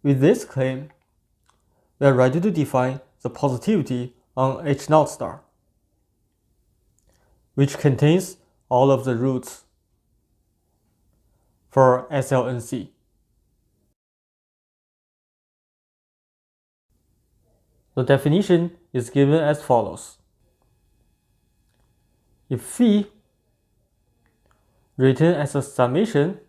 With this claim, we are ready to define the positivity on H0 star, which contains all of the roots for SLNC. The definition is given as follows. If phi written as a summation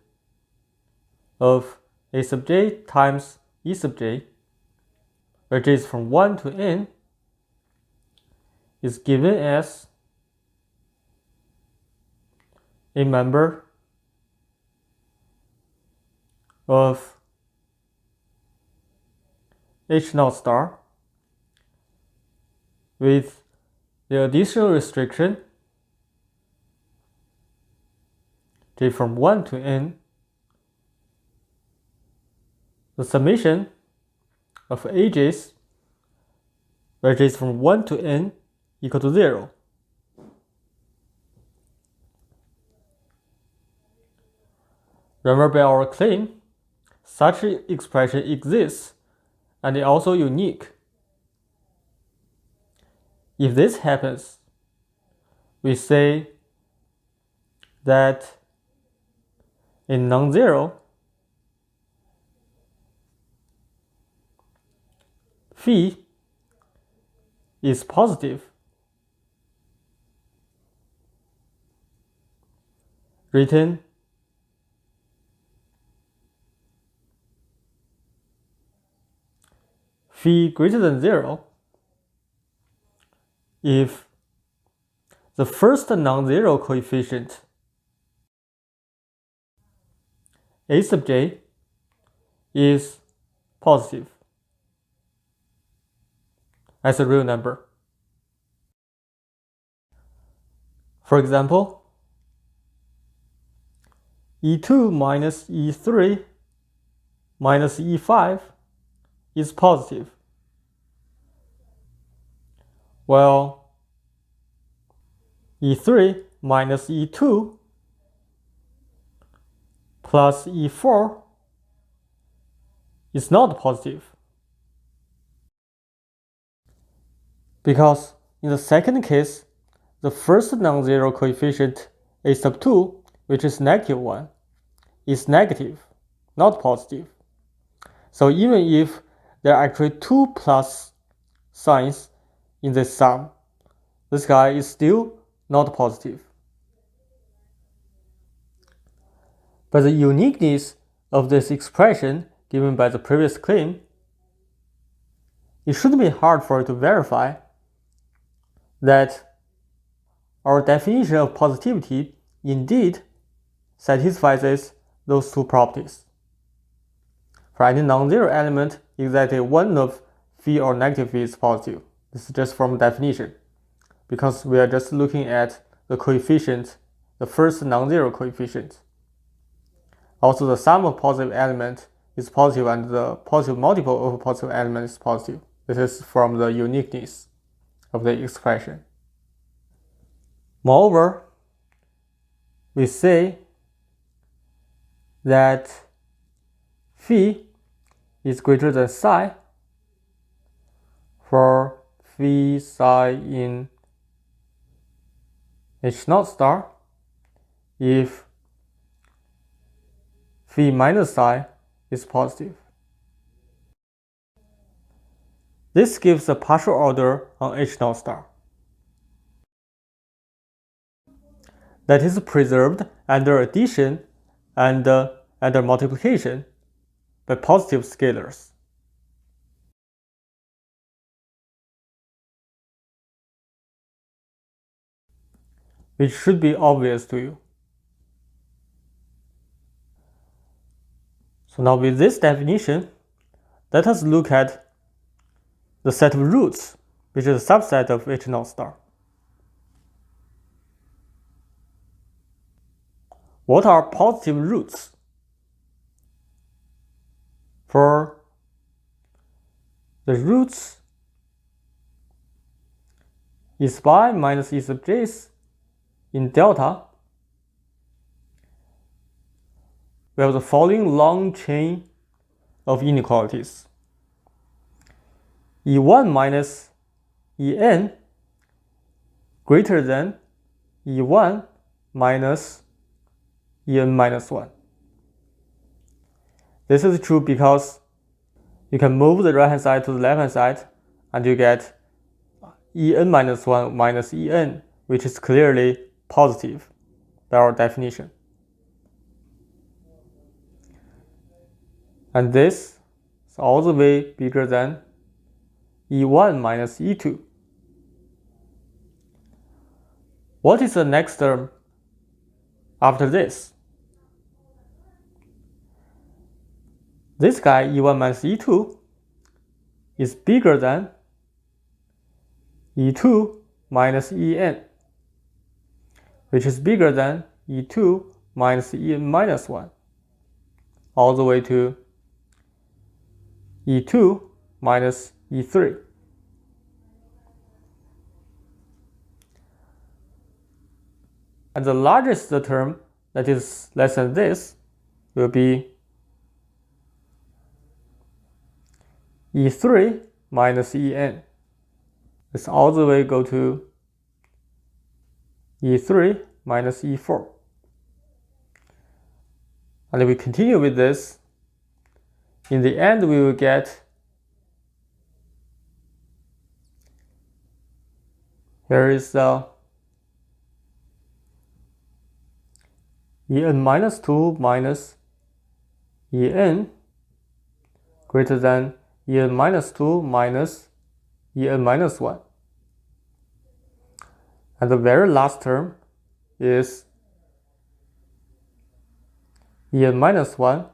of A sub j times E sub j, where j is from 1 to n, is given as a member of H0 star with the additional restriction j from 1 to n, the summation of aj's, where j is from 1 to n, equal to 0. Remember by our claim, such an expression exists and is also unique. If this happens, we say that a non-zero phi is positive, written phi greater than 0 if the first non-zero coefficient A sub j is positive as a real number. For example, E2 minus E3 minus E5 is positive, while E3 minus E2 plus E4 is not positive, because in the second case, the first non-zero coefficient A sub 2, which is negative 1, is negative, not positive. So even if there are actually 2 plus signs in this sum, this guy is still not positive. But the uniqueness of this expression given by the previous claim, it shouldn't be hard for you to verify that our definition of positivity indeed satisfies those two properties. For any non-zero element, exactly one of phi or negative phi is positive. This is just from definition, because we are just looking at the coefficient, the first non-zero coefficient. Also, the sum of positive element is positive and the positive multiple of a positive element is positive. This is from the uniqueness of the expression. Moreover, we say that phi is greater than psi for phi psi in H0 star if phi minus psi is positive. This gives a partial order on H0 star that is preserved under addition and under multiplication by positive scalars. Which should be obvious to you. So now with this definition, let us look at the set of roots, which is a subset of H0 star. What are positive roots? For the roots E sub I minus E sub j in delta, we have the following long chain of inequalities. E1 minus En greater than E1 minus En minus 1. This is true because you can move the right hand side to the left hand side and you get En minus 1 minus En, which is clearly positive by our definition. And this is all the way bigger than E1 minus E2. What is the next term after this? This guy, E1 minus E2, is bigger than E2 minus En, which is bigger than E2 minus En minus 1, all the way to E2 minus E3. And the largest term that is less than this will be E3 minus En. Let's all the way go to E3 minus E4. And if we continue with this, in the end we will get, here is En minus 2 minus En greater than En minus 2 minus En minus 1. And the very last term is En minus 1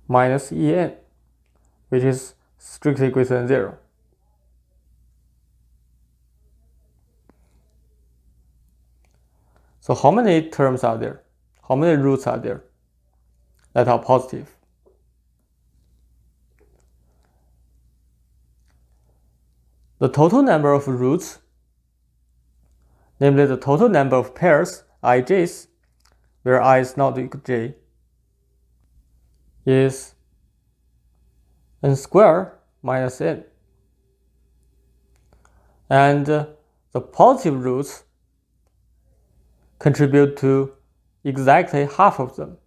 minus En, which is strictly greater than 0. So how many terms are there? How many roots are there that are positive? The total number of roots, namely the total number of pairs ij's, where I is not equal to j, is n squared minus n. And the positive roots contribute to exactly half of them.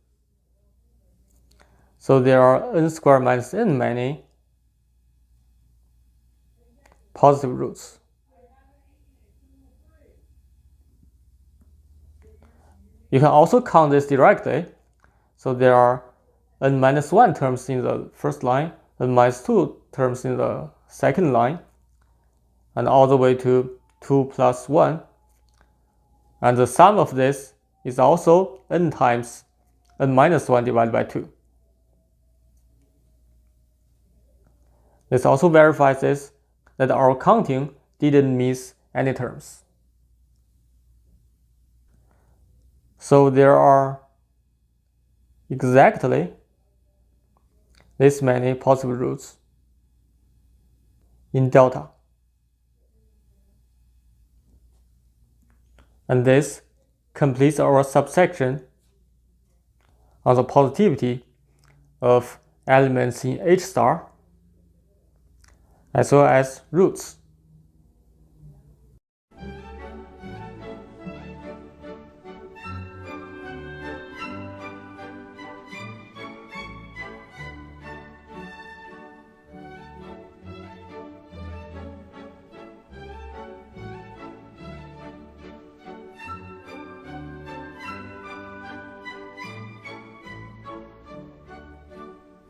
So there are n squared minus n many positive roots. You can also count this directly. So there are n minus 1 terms in the first line, n minus 2 terms in the second line, and all the way to 2 plus 1. And the sum of this is also n times n minus 1 divided by 2. This also verifies this, that our counting didn't miss any terms. So there are exactly this many possible roots in delta. And this completes our subsection on the positivity of elements in H star as well as roots.